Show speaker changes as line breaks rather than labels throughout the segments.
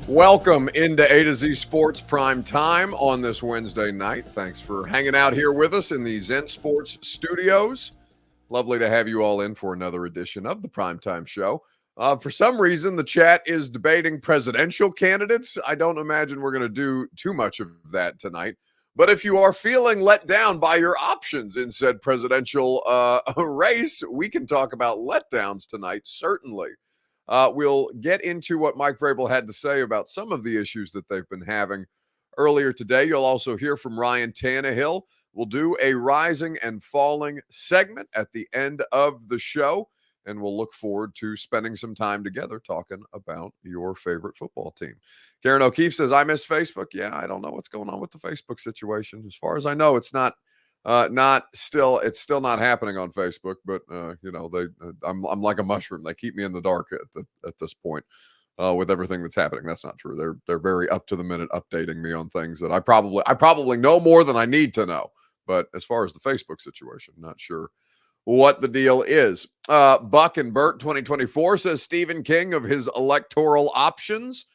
Welcome into A to Z Sports Prime Time on this Wednesday night. Thanks for hanging out here with us in the Zen Sports studios. Lovely to have you all in for another edition of the Primetime Show. For some reason, the chat is debating presidential candidates. I don't imagine we're going to do too much of that tonight. But if you are feeling let down by your options in said presidential race, we can talk about letdowns tonight, certainly. We'll get into what Mike Vrabel had to say about some of the issues that they've been having earlier today. You'll also hear from Ryan Tannehill. We'll do a rising and falling segment at the end of the show, and we'll look forward to spending some time together talking about your favorite football team. Karen O'Keefe says, I miss Facebook. Yeah, I don't know what's going on with the Facebook situation. As far as I know, it's still not happening on Facebook, but I'm like a mushroom. They keep me in the dark at this point with everything that's happening. That's not true. They're very up to the minute updating me on things that I probably know more than I need to know. But as far as the Facebook situation, not sure what the deal is. Buck and Burt 2024 says Stephen King of his electoral options.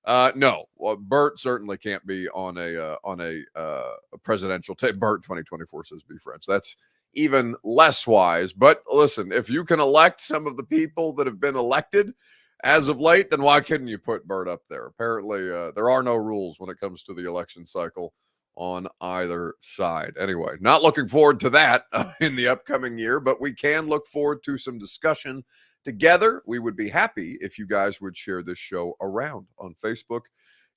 No, well, Burt certainly can't be on a presidential tape. Burt 2024 says be friends. That's even less wise. But listen, if you can elect some of the people that have been elected as of late, then why couldn't you put Burt up there? Apparently, there are no rules when it comes to the election cycle on either side. Anyway, not looking forward to that in the upcoming year, but we can look forward to some discussion together. We would be happy if you guys would share this show around on Facebook,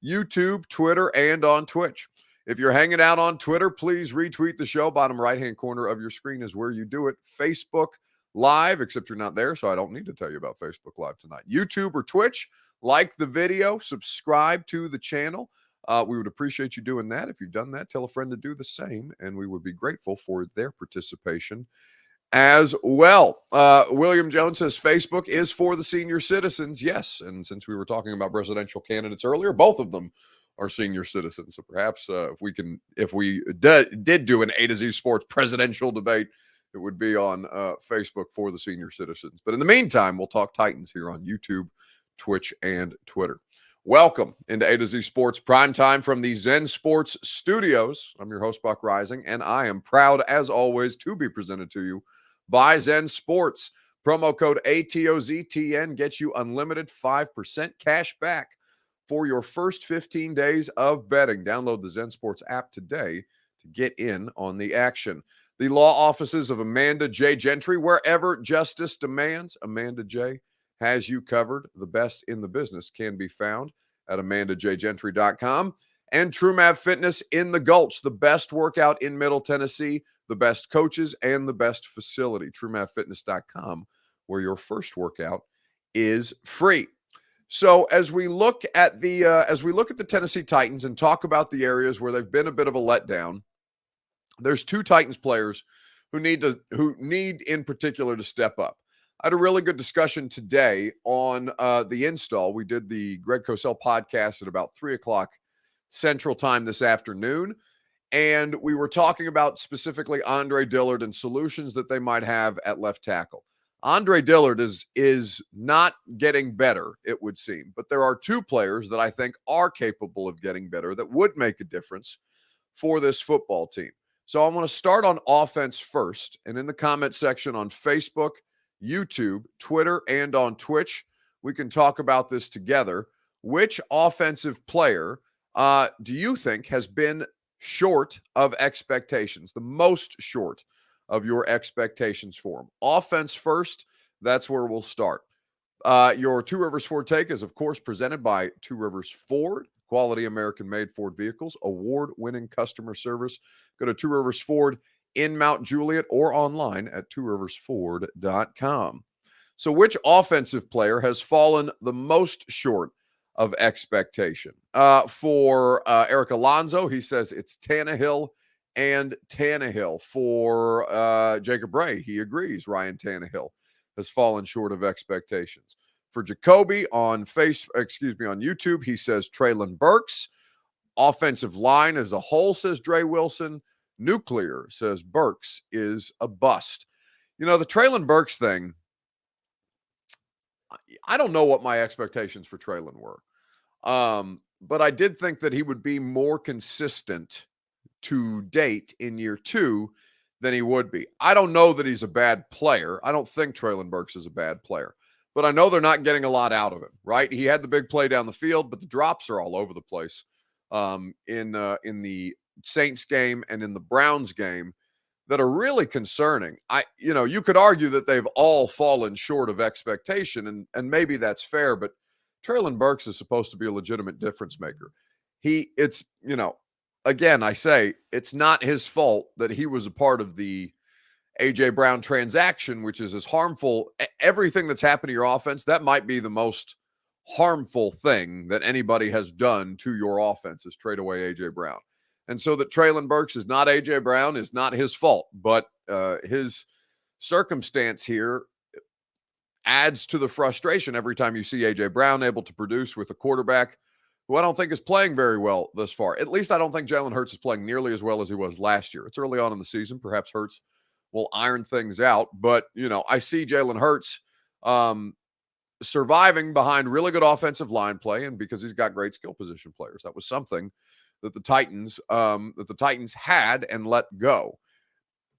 YouTube, Twitter, and on Twitch. If you're hanging out on Twitter, please retweet the show. Bottom right-hand corner of your screen is where you do it. Facebook Live, except you're not there, so I don't need to tell you about Facebook Live tonight. YouTube or Twitch, like the video, subscribe to the channel. We would appreciate you doing that. If you've done that, tell a friend to do the same, and we would be grateful for their participation as well. William Jones says Facebook is for the senior citizens. Yes, and since we were talking about presidential candidates earlier, both of them are senior citizens. So perhaps if we did do an A to Z Sports presidential debate, it would be on Facebook for the senior citizens. But in the meantime, we'll talk Titans here on YouTube, Twitch, and Twitter. Welcome into A to Z Sports Primetime from the Zen Sports Studios. I'm your host, Buck Rising, and I am proud, as always, to be presented to you by Zen Sports. Promo code ATOZTN gets you unlimited 5% cash back for your first 15 days of betting. Download the Zen Sports app today to get in on the action. The law offices of Amanda J. Gentry, wherever justice demands, Amanda J. has you covered. The best in the business can be found at amandajgentry.com. And TrueMav Fitness in the Gulch, the best workout in Middle Tennessee, the best coaches, and the best facility. TrueMavFitness.com, where your first workout is free. So as we look at the Tennessee Titans and talk about the areas where they've been a bit of a letdown, there's two Titans players who need in particular to step up. I had a really good discussion today on the install. We did the Greg Cosell podcast at about 3:00 Central Time this afternoon, and we were talking about specifically Andre Dillard and solutions that they might have at left tackle. Andre Dillard is not getting better, it would seem, but there are two players that I think are capable of getting better that would make a difference for this football team. So I want to start on offense first, and in the comment section on Facebook, YouTube, Twitter, and on Twitch, we can talk about this together. Which offensive player do you think has been short of expectations, the most short of your expectations for him? Offense first, that's where we'll start. Your Two Rivers Ford take is, of course, presented by Two Rivers Ford, quality American-made Ford vehicles, award-winning customer service. Go to Two Rivers Ford in Mount Juliet or online at tworiversford.com. So which offensive player has fallen the most short of expectation? For Eric Alonzo, he says it's Tannehill and Tannehill. For Jacob Ray, he agrees Ryan Tannehill has fallen short of expectations. For Jacoby on YouTube, he says Treylon Burks. Offensive line as a whole, says Dre Wilson. Nuclear says Burks is a bust. You know, the Treylon Burks thing, I don't know what my expectations for Treylon were. But I did think that he would be more consistent to date in year 2 than he would be. I don't know that he's a bad player. I don't think Treylon Burks is a bad player, but I know they're not getting a lot out of him, right? He had the big play down the field, but the drops are all over the place. In the Saints game and in the Browns game that are really concerning. You could argue that they've all fallen short of expectation, and maybe that's fair, but Treylon Burks is supposed to be a legitimate difference maker. Again, I say it's not his fault that he was a part of the A.J. Brown transaction, which is as harmful. Everything that's happened to your offense, that might be the most harmful thing that anybody has done to your offense is trade away A.J. Brown. And so that Treylon Burks is not A.J. Brown is not his fault, but his circumstance here adds to the frustration every time you see A.J. Brown able to produce with a quarterback who I don't think is playing very well thus far. At least I don't think Jalen Hurts is playing nearly as well as he was last year. It's early on in the season. Perhaps Hurts will iron things out. But, I see Jalen Hurts surviving behind really good offensive line play, and because he's got great skill position players. That was something that the Titans had and let go.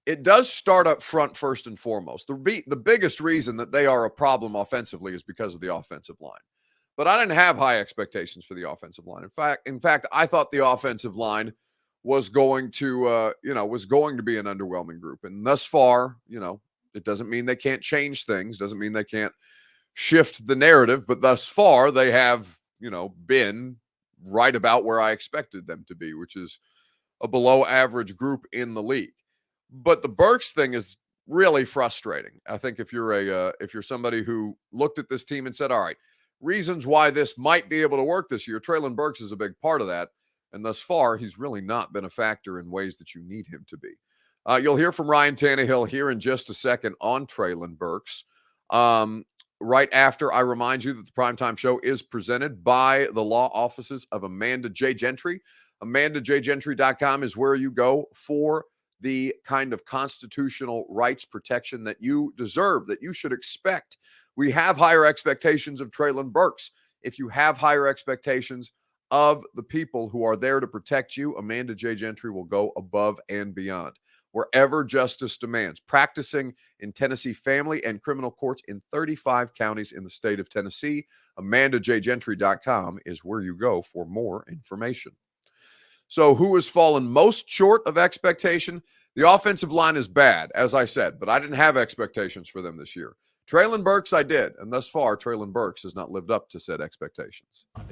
It does start up front first and foremost. The biggest reason that they are a problem offensively is because of the offensive line. But I didn't have high expectations for the offensive line. In fact, I thought the offensive line was going to be an underwhelming group. And thus far, it doesn't mean they can't change things, doesn't mean they can't shift the narrative, but thus far they have, been right about where I expected them to be, which is a below average group in the league. But the Burks thing is really frustrating. I think if you're somebody who looked at this team and said, all right, reasons why this might be able to work this year, Treylon Burks is a big part of that. And thus far, he's really not been a factor in ways that you need him to be. You'll hear from Ryan Tannehill here in just a second on Treylon Burks. Right after, I remind you that the Primetime Show is presented by the law offices of Amanda J. Gentry. AmandaJGentry.com is where you go for the kind of constitutional rights protection that you deserve, that you should expect. We have higher expectations of Treylon Burks. If you have higher expectations of the people who are there to protect you, Amanda J. Gentry will go above and beyond wherever justice demands. Practicing in Tennessee family and criminal courts in 35 counties in the state of Tennessee. AmandaJGentry.com is where you go for more information. So who has fallen most short of expectation? The offensive line is bad, as I said, but I didn't have expectations for them this year. Treylon Burks, I did, and thus far, Treylon Burks has not lived up to said expectations.
I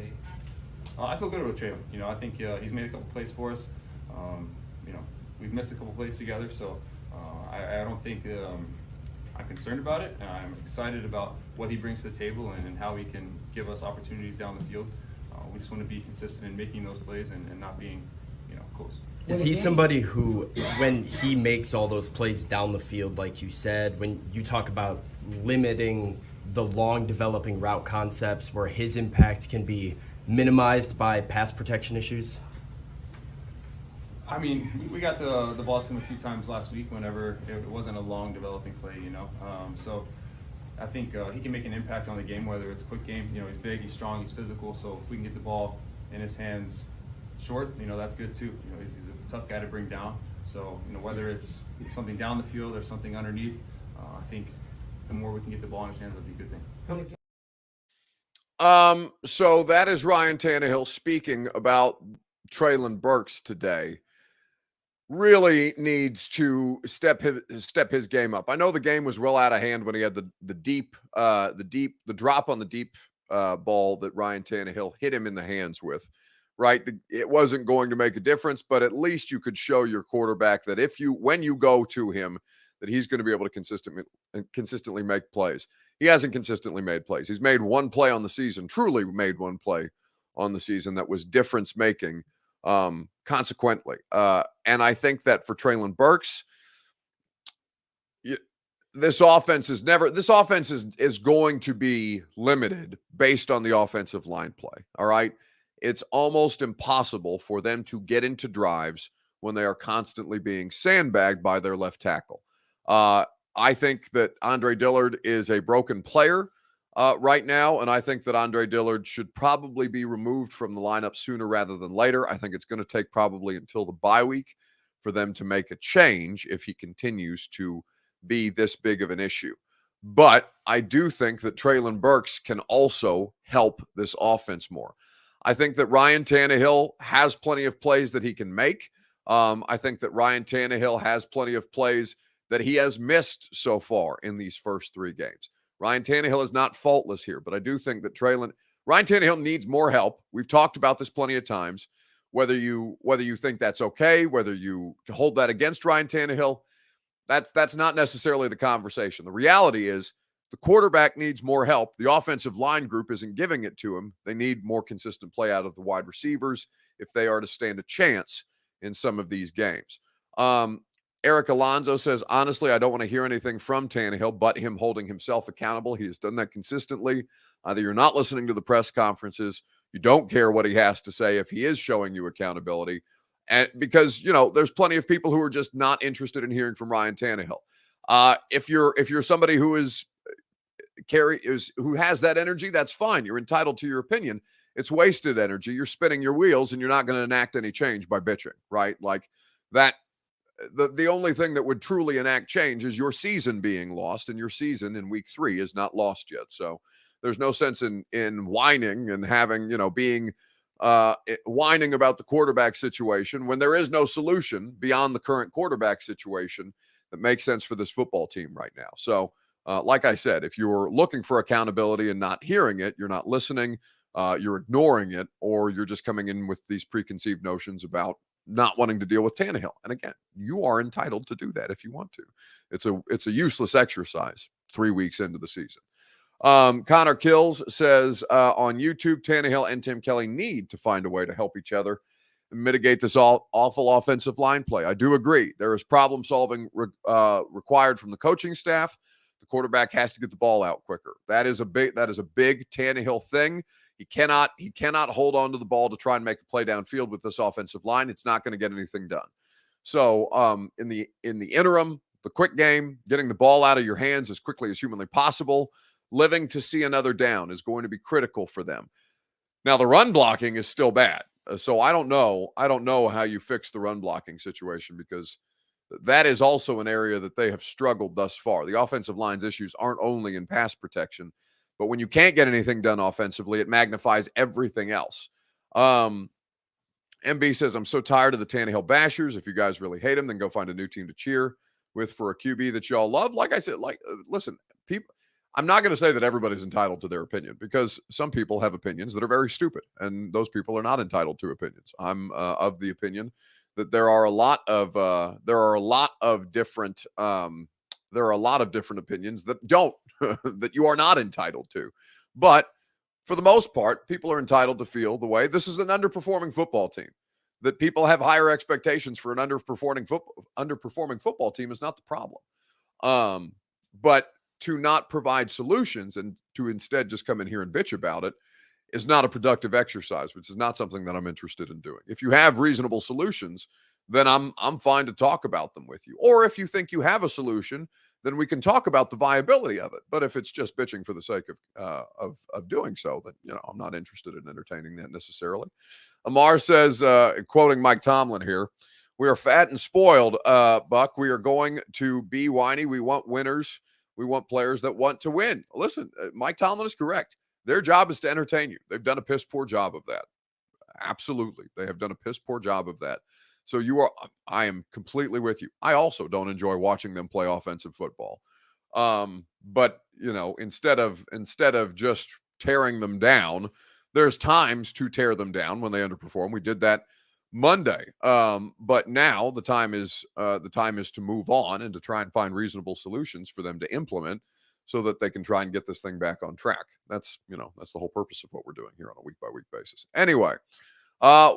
feel good with Treylon. I think he's made a couple plays for us. We've missed a couple plays together, so I don't think I'm concerned about it. I'm excited about what he brings to the table and how he can give us opportunities down the field. We just want to be consistent in making those plays and not being, close.
Is he somebody who, when he makes all those plays down the field, like you said, when you talk about limiting the long developing route concepts where his impact can be minimized by pass protection issues?
I mean, we got the ball to him a few times last week whenever it wasn't a long developing play, So I think he can make an impact on the game, whether it's a quick game. He's big, he's strong, he's physical. So if we can get the ball in his hands short, that's good too. He's a tough guy to bring down. So, whether it's something down the field or something underneath, I think the more we can get the ball in his hands, that'll be a good
thing. So that is Ryan Tannehill speaking about Treylon Burks today. Really needs to step his game up. I know the game was well out of hand when he had the drop on the deep ball that Ryan Tannehill hit him in the hands with. Right, it wasn't going to make a difference, but at least you could show your quarterback that when you go to him, that he's going to be able to consistently make plays. He hasn't consistently made plays. He's made one play on the season, truly made one play on the season that was difference making. Consequently, and I think that for Treylon Burks, this offense is going to be limited based on the offensive line play. All right. It's almost impossible for them to get into drives when they are constantly being sandbagged by their left tackle. I think that Andre Dillard is a broken player. right now, and I think that Andre Dillard should probably be removed from the lineup sooner rather than later. I think it's going to take probably until the bye week for them to make a change if he continues to be this big of an issue. But I do think that Treylon Burks can also help this offense more. I think that Ryan Tannehill has plenty of plays that he can make. I think that Ryan Tannehill has plenty of plays that he has missed so far in these first 3 games. Ryan Tannehill is not faultless here, but I do think that Ryan Tannehill needs more help. We've talked about this plenty of times. Whether you think that's okay, whether you hold that against Ryan Tannehill, that's not necessarily the conversation. The reality is the quarterback needs more help. The offensive line group isn't giving it to him. They need more consistent play out of the wide receivers if they are to stand a chance in some of these games. Eric Alonso says, honestly, I don't want to hear anything from Tannehill but him holding himself accountable. He has done that consistently. Either you're not listening to the press conferences, you don't care what he has to say if he is showing you accountability. And because, there's plenty of people who are just not interested in hearing from Ryan Tannehill. If you're somebody who who has that energy, that's fine. You're entitled to your opinion. It's wasted energy. You're spinning your wheels and you're not going to enact any change by bitching, right? Like that. The only thing that would truly enact change is your season being lost, and your season in week 3 is not lost yet. So there's no sense in whining and having, being whining about the quarterback situation when there is no solution beyond the current quarterback situation that makes sense for this football team right now. So like I said, if you're looking for accountability and not hearing it, you're not listening, you're ignoring it, or you're just coming in with these preconceived notions about not wanting to deal with Tannehill. And again, you are entitled to do that if you want to. It's a useless exercise 3 weeks into the season. Connor Kills says on YouTube, Tannehill and Tim Kelly need to find a way to help each other and mitigate this awful offensive line play. I do agree. There is problem solving required from the coaching staff. The quarterback has to get the ball out quicker. That is a big Tannehill thing. He cannot hold on to the ball to try and make a play downfield with this offensive line. It's not going to get anything done. So in the interim, the quick game, getting the ball out of your hands as quickly as humanly possible, living to see another down is going to be critical for them. Now the run blocking is still bad. So I don't know how you fix the run blocking situation, because that is also an area that they have struggled thus far. The offensive line's issues aren't only in pass protection, but when you can't get anything done offensively, it magnifies everything else. MB says, I'm so tired of the Tannehill bashers. If you guys really hate him, then go find a new team to cheer with for a QB that y'all love. Like I said, listen, people, I'm not going to say that everybody's entitled to their opinion, because some people have opinions that are very stupid, and those people are not entitled to opinions. I'm of the opinion that there are a lot of different opinions that don't that you are not entitled to. But for the most part, people are entitled to feel the way. This is an underperforming football team. That people have higher expectations for an underperforming football team is not the problem. But to not provide solutions and to instead just come in here and bitch about it is not a productive exercise, which is not something that I'm interested in doing. If you have reasonable solutions, then I'm fine to talk about them with you. Or if you think you have a solution, then we can talk about the viability of it. But if it's just bitching for the sake of doing so, then I'm not interested in entertaining that necessarily. Amar says, quoting Mike Tomlin here, "We are fat and spoiled, Buck. We are going to be whiny. We want winners. We want players that want to win." Listen, Mike Tomlin is correct. Their job is to entertain you. They've done a piss poor job of that. Absolutely. They have done a piss poor job of that. So I am completely with you. I also don't enjoy watching them play offensive football. But instead of just tearing them down, there's times to tear them down when they underperform. We did that Monday. But now the time is to move on and to try and find reasonable solutions for them to implement so that they can try and get this thing back on track. That's the whole purpose of what we're doing here on a week by week basis. Anyway,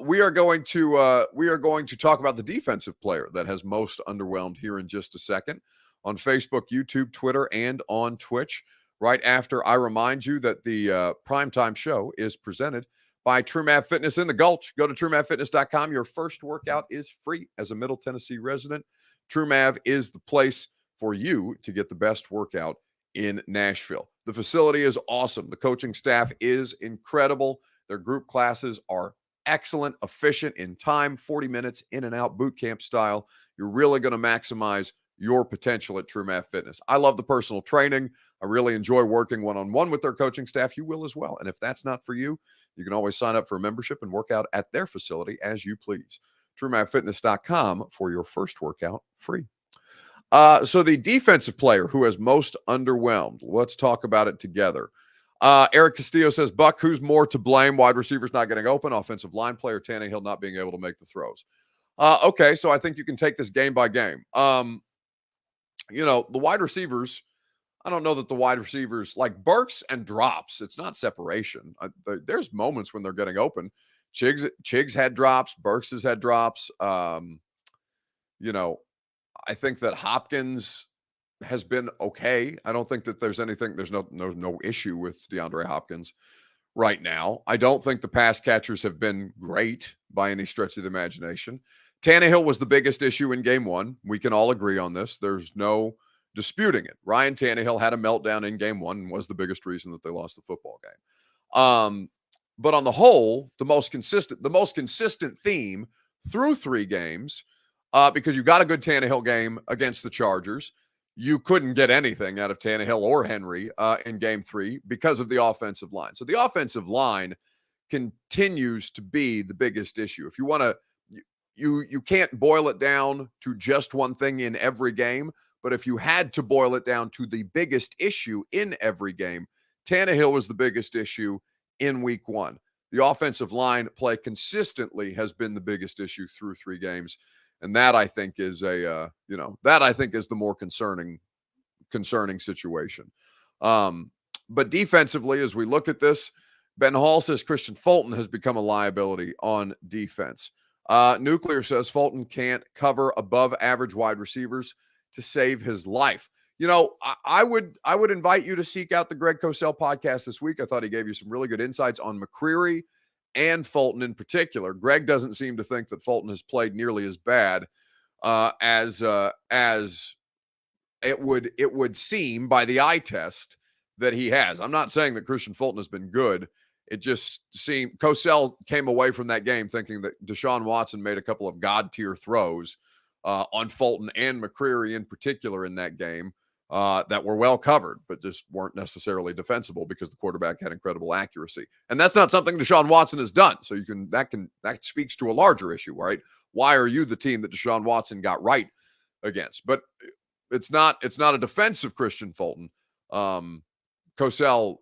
we are going to talk about the defensive player that has most underwhelmed here in just a second on Facebook, YouTube, Twitter, and on Twitch. Right after I remind you that the primetime show is presented by TrueMav Fitness in the Gulch. Go to TrueMavFitness.com. Your first workout is free as a Middle Tennessee resident. TrueMav is the place for you to get the best workout in Nashville. The facility is awesome. The coaching staff is incredible. Their group classes are excellent, efficient in time, 40 minutes in and out, boot camp style. You're really going to maximize your potential at True Math Fitness. I love the personal training. I really enjoy working one-on-one with their coaching staff. You will as well. And if that's not for you, you can always sign up for a membership and work out at their facility as you please. TrueMathFitness.com for your first workout free. So the defensive player who has most underwhelmed, let's talk about it together. Eric Castillo says, Buck, who's more to blame? Wide receivers not getting open, offensive line player, Tannehill not being able to make the throws. Okay, so I think you can take this game by game. The wide receivers, I don't know that the wide receivers, like Burks and drops, it's not separation. There's moments when they're getting open. Chiggs had drops. Burks has had drops. I think that Hopkins has been okay. I don't think that there's no issue with DeAndre Hopkins right now. I don't think the pass catchers have been great by any stretch of the imagination. Tannehill was the biggest issue in game one. We can all agree on this. There's no disputing it. Ryan Tannehill had a meltdown in game one and was the biggest reason that they lost the football game. But on the whole, the most consistent theme through 3 games, because you got a good Tannehill game against the Chargers. You couldn't get anything out of Tannehill or Henry in game 3 because of the offensive line. So the offensive line continues to be the biggest issue. If you want to, you can't boil it down to just one thing in every game, but if you had to boil it down to the biggest issue in every game, Tannehill was the biggest issue in week 1. The offensive line play consistently has been the biggest issue through 3 games. And that I think is the more concerning situation. But defensively, as we look at this, Ben Hall says Christian Fulton has become a liability on defense. Nuclear says Fulton can't cover above average wide receivers to save his life. I would invite you to seek out the Greg Cosell podcast this week. I thought he gave you some really good insights on McCreary and Fulton in particular. Greg doesn't seem to think that Fulton has played nearly as bad as it would seem by the eye test that he has. I'm not saying that Christian Fulton has been good. It just seemed Cosell came away from that game thinking that Deshaun Watson made a couple of God tier throws on Fulton and McCreary in particular in that game that were well covered, but just weren't necessarily defensible because the quarterback had incredible accuracy. And that's not something Deshaun Watson has done. So that speaks to a larger issue, right? Why are you the team that Deshaun Watson got right against? But it's not a defense of Christian Fulton. Cosell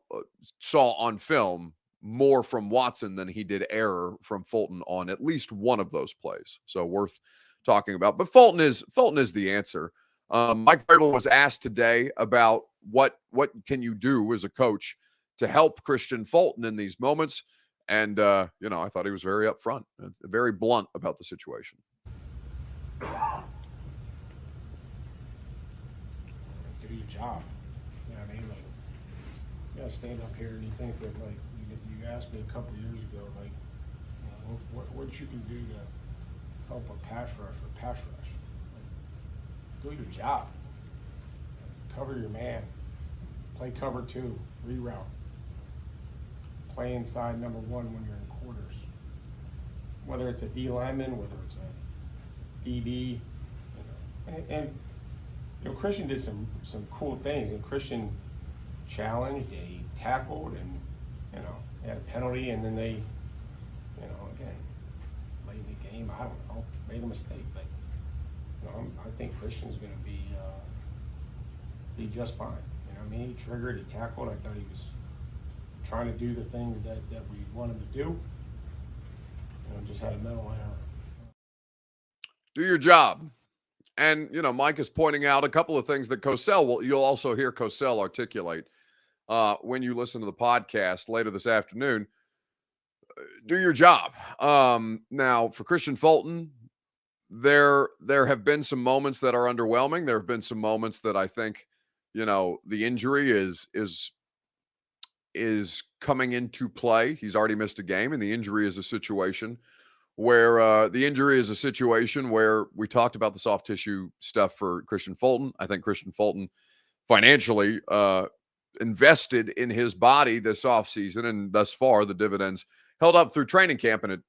saw on film more from Watson than he did error from Fulton on at least one of those plays. So worth talking about. But Fulton is the answer. Mike Vrabel was asked today about what can you do as a coach to help Christian Fulton in these moments. And, I thought he was very upfront, very blunt about the situation.
Do your job. You know what I mean? Like, you gotta stand up here and you think that, like, you asked me a couple years ago, like, what you can do to help a pass rush or pass rush. Do your job. Cover your man. Play cover 2. Reroute. Play inside number 1 when you're in quarters. Whether it's a D lineman, whether it's a DB, and Christian did some cool things. And Christian challenged and he tackled and had a penalty, and then they, again, late in the game, I don't know, made a mistake, but. I think Christian's going to be just fine. He triggered, he tackled. I thought he was trying to do the things that we want him to do. Just had a mental error.
Do your job. And, Mike is pointing out a couple of things that you'll also hear Cosell articulate when you listen to the podcast later this afternoon. Do your job. Now, for Christian Fulton, there have been some moments that are underwhelming. There have been some moments that I think, the injury is coming into play. He's already missed a game, and the injury is a situation where we talked about the soft tissue stuff for Christian Fulton. I think Christian Fulton financially invested in his body this offseason, and thus far the dividends held up through training camp. And it,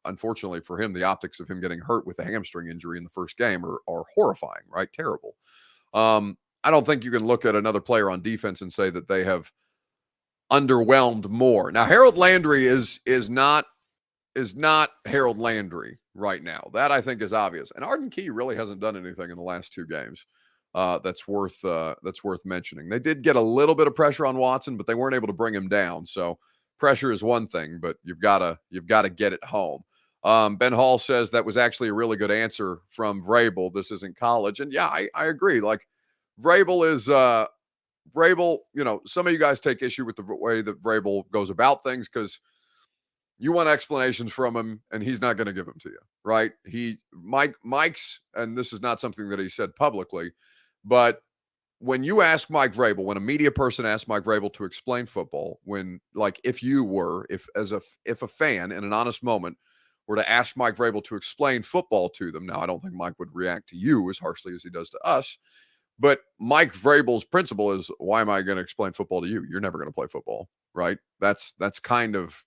unfortunately for him, the optics of him getting hurt with a hamstring injury in the first game are horrifying, right? Terrible. I don't think you can look at another player on defense and say that they have underwhelmed more. Now, Harold Landry is not Harold Landry right now. That I think is obvious. And Arden Key really hasn't done anything in the last 2 games that's worth mentioning. They did get a little bit of pressure on Watson, but they weren't able to bring him down. So pressure is one thing, but you've got to get it home. Ben Hall says that was actually a really good answer from Vrabel. This isn't college. And yeah, I agree. Like Vrabel is Vrabel, some of you guys take issue with the way that Vrabel goes about things because you want explanations from him and he's not going to give them to you, right? Mike's, and this is not something that he said publicly, but when you ask Mike Vrabel, when a media person asks Mike Vrabel to explain football, if a fan in an honest moment were to ask Mike Vrabel to explain football to them, now I don't think Mike would react to you as harshly as he does to us, but Mike Vrabel's principle is, why am I going to explain football to you? You're never going to play football, right? That's kind of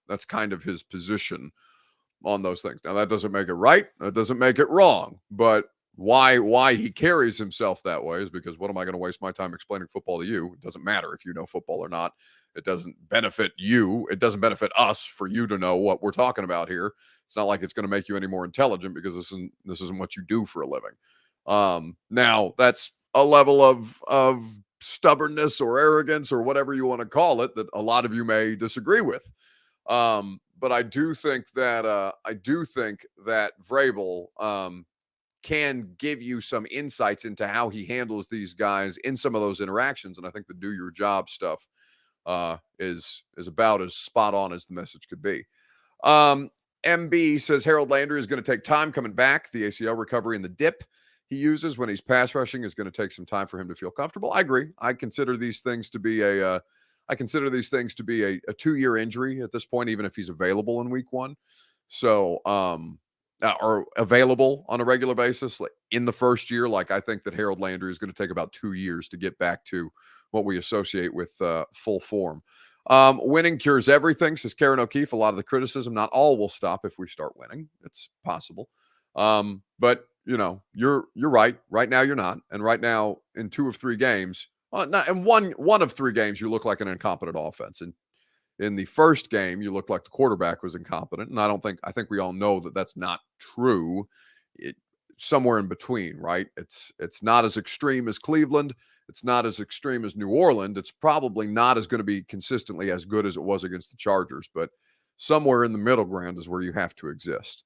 his position on those things. Now that doesn't make it right. That doesn't make it wrong, but why he carries himself that way is because what am I going to waste my time explaining football to you? It doesn't matter if you know football or not. It doesn't benefit you. It doesn't benefit us for you to know what we're talking about here. It's not like it's going to make you any more intelligent because this isn't what you do for a living. Now that's a level of stubbornness or arrogance or whatever you want to call it that a lot of you may disagree with. But I do think that Vrabel can give you some insights into how he handles these guys in some of those interactions. And I think the do your job stuff is about as spot on as the message could be. MB says Harold Landry is going to take time coming back. The ACL recovery and the dip he uses when he's pass rushing is going to take some time for him to feel comfortable. I agree. I consider these things to be a 2-year injury at this point, even if he's available in week 1. So, or available on a regular basis, like in the first year. Like I think that Harold Landry is going to take about 2 years to get back to what we associate with full form. Winning cures everything, says Karen O'Keefe. A lot of the criticism, not all, will stop if we start winning. It's possible. But you're right. Right now you're not. And right now in 2 of 3 games, in one of 3 games, you look like an incompetent offense. And in the first game, you looked like the quarterback was incompetent. And I think we all know that that's not true. Somewhere in between, right? It's not as extreme as Cleveland. It's not as extreme as New Orleans. It's probably not as going to be consistently as good as it was against the Chargers, but somewhere in the middle ground is where you have to exist.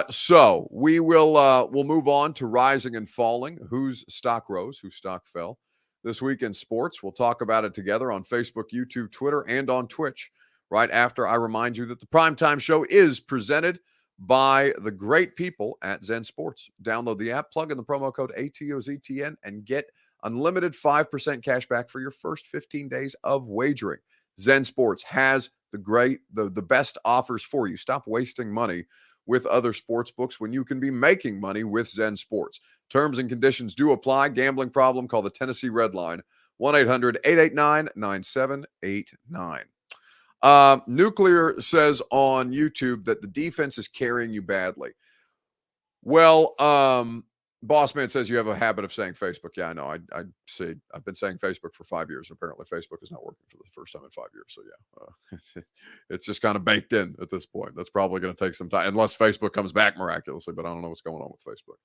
So we'll move on to rising and falling. Whose stock rose, whose stock fell this week in sports. We'll talk about it together on Facebook, YouTube, Twitter, and on Twitch right after I remind you that the Primetime Show is presented by the great people at Zen Sports. Download the app, plug in the promo code ATOZTN, and get unlimited 5% cash back for your first 15 days of wagering. Zen Sports has the best offers for you. Stop wasting money with other sports books when you can be making money with Zen Sports. Terms and conditions do apply. Gambling problem? Call the Tennessee Red Line, 1-800-889-9789. Nuclear says on YouTube that the defense is carrying you badly. Well, Boss Man says you have a habit of saying Facebook. Yeah, I know. I see. I've been saying Facebook for 5 years. Apparently, Facebook is not working for the first time in 5 years. So yeah, it's just kind of baked in at this point. That's probably going to take some time, unless Facebook comes back miraculously. But I don't know what's going on with Facebook.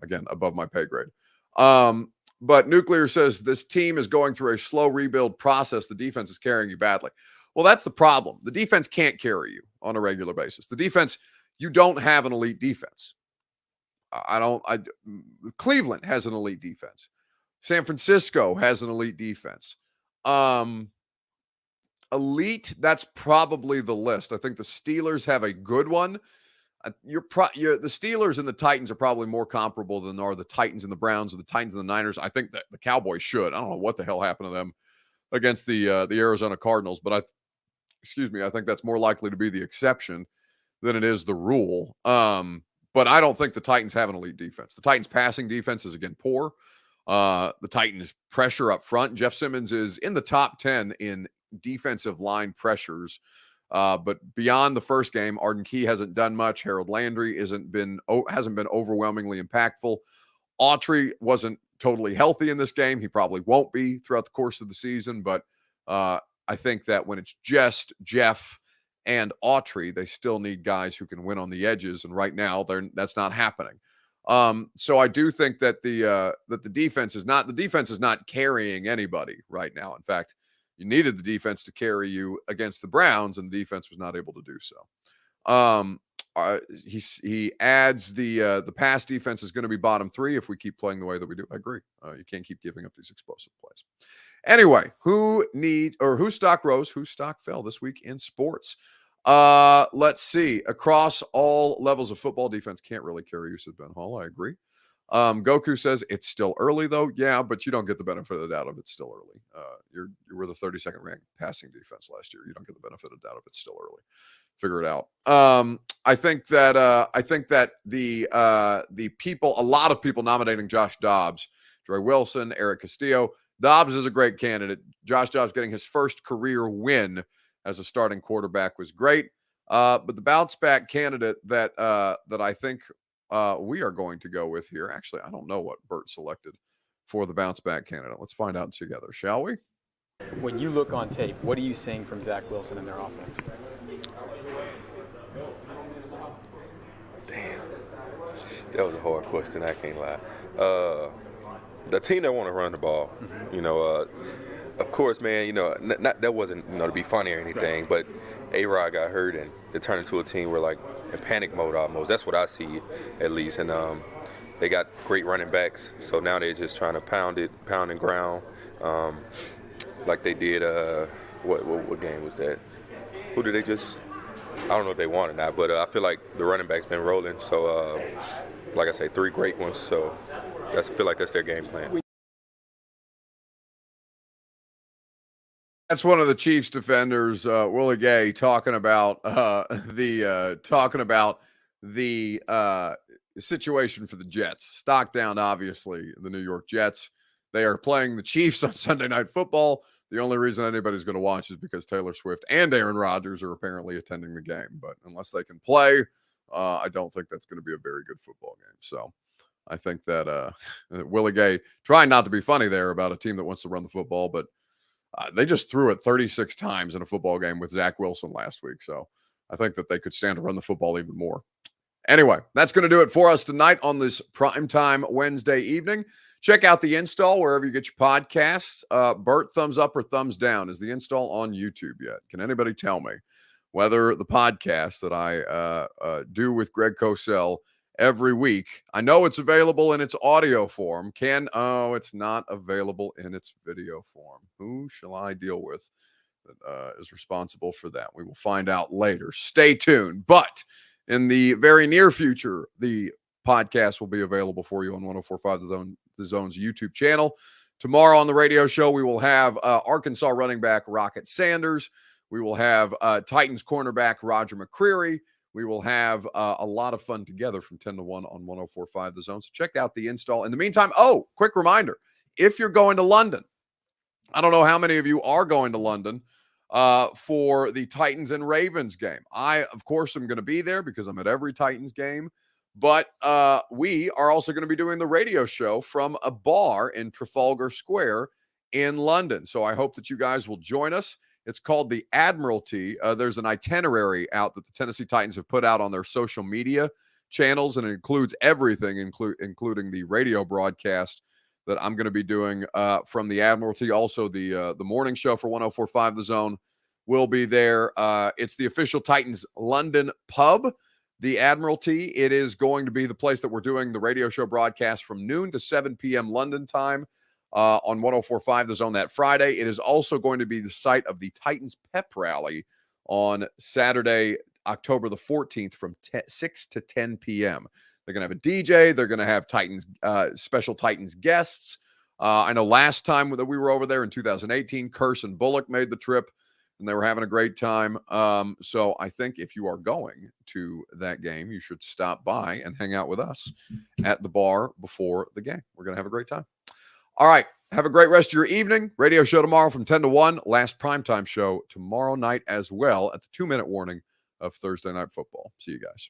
Again, above my pay grade. But Nuclear says this team is going through a slow rebuild process. The defense is carrying you badly. Well, that's the problem. The defense can't carry you on a regular basis. The defense, you don't have an elite defense. Cleveland has an elite defense. San Francisco has an elite defense. Elite, that's probably the list. I think the Steelers have a good one. The Steelers and the Titans are probably more comparable than are the Titans and the Browns or the Titans and the Niners. I think that the Cowboys should. I don't know what the hell happened to them against the Arizona Cardinals, but I think that's more likely to be the exception than it is the rule. But I don't think the Titans have an elite defense. The Titans' passing defense is, again, poor. the Titans pressure up front. Jeff Simmons is in the top 10 in defensive line pressures. But beyond the first game, Arden Key hasn't done much. Harold Landry hasn't been overwhelmingly impactful. Autry wasn't totally healthy in this game. He probably won't be throughout the course of the season. But I think that when it's just Jeff and Autry, they still need guys who can win on the edges. And right now, that's not happening. So I do think that the defense is not carrying anybody right now. In fact, you needed the defense to carry you against the Browns, and the defense was not able to do so. He adds the pass defense is going to be bottom 3 if we keep playing the way that we do. I agree. You can't keep giving up these explosive plays. Anyway, who stock rose, whose stock fell this week in sports? Let's see. Across all levels of football, defense can't really carry Yusuf Ben Hall. I agree. Goku says it's still early though. Yeah, but you don't get the benefit of the doubt of it's still early. You were the 32nd ranked passing defense last year. You don't get the benefit of the doubt of it's still early. Figure it out. I think that the people, a lot of people nominating Josh Dobbs, Dre Wilson, Eric Castillo. Dobbs is a great candidate. Josh Dobbs getting his first career win as a starting quarterback was great. But the bounce back candidate that I think we are going to go with here. Actually, I don't know what Bert selected for the bounce back candidate. Let's find out together, shall we?
When you look on tape, what are you seeing from Zach Wilson and their offense?
Damn, that was a hard question. I can't lie. The team that want to run the ball, of course, man. Not that wasn't to be funny or anything, but A-Rod got hurt and it turned into a team where like in panic mode almost. That's what I see at least. And they got great running backs, so now they're just trying to pound and ground, like they did. What game was that? Who did they just? I don't know if they won or not, but I feel like the running back's been rolling. So, like I say, 3 great ones. So I feel like that's their game plan.
That's one of the Chiefs defenders, Willie Gay, talking about the situation for the Jets. Stock down, obviously, the New York Jets. They are playing the Chiefs on Sunday Night Football. The only reason anybody's going to watch is because Taylor Swift and Aaron Rodgers are apparently attending the game. But unless they can play, I don't think that's going to be a very good football game. So I think that Willie Gay trying not to be funny there about a team that wants to run the football, but they just threw it 36 times in a football game with Zach Wilson last week. So I think that they could stand to run the football even more. Anyway, that's going to do it for us tonight on this primetime Wednesday evening. Check out the install wherever you get your podcasts. Bert, thumbs up or thumbs down? Is the install on YouTube yet? Can anybody tell me whether the podcast that I do with Greg Cosell every week, I know it's available in its audio form. It's not available in its video form. Who shall I deal with that is responsible for that? We will find out later. Stay tuned. But in the very near future, the podcast will be available for you on 104.5 The Zone's YouTube channel. Tomorrow on the radio show, we will have Arkansas running back Rocket Sanders. We will have Titans cornerback Roger McCreary. We will have a lot of fun together from 10 to 1 on 104.5 The Zone. So check out the install. In the meantime, quick reminder, if you're going to London, I don't know how many of you are going to London for the Titans and Ravens game. I, of course, am going to be there because I'm at every Titans game. But we are also going to be doing the radio show from a bar in Trafalgar Square in London. So I hope that you guys will join us. It's called the Admiralty. There's an itinerary out that the Tennessee Titans have put out on their social media channels, and it includes everything, including the radio broadcast that I'm going to be doing from the Admiralty. Also, the morning show for 104.5 The Zone will be there. It's the official Titans London pub, the Admiralty. It is going to be the place that we're doing the radio show broadcast from noon to 7 p.m. London time on 104.5 The Zone that Friday. It is also going to be the site of the Titans pep rally on Saturday, October the 14th from 6 to 10 p.m. They're going to have a DJ. They're going to have Titans special Titans guests. I know last time that we were over there in 2018, Curse and Bullock made the trip, and they were having a great time. So I think if you are going to that game, you should stop by and hang out with us at the bar before the game. We're going to have a great time. All right. Have a great rest of your evening. Radio show tomorrow from 10 to 1. Last primetime show tomorrow night as well at the 2-minute warning of Thursday Night Football. See you guys.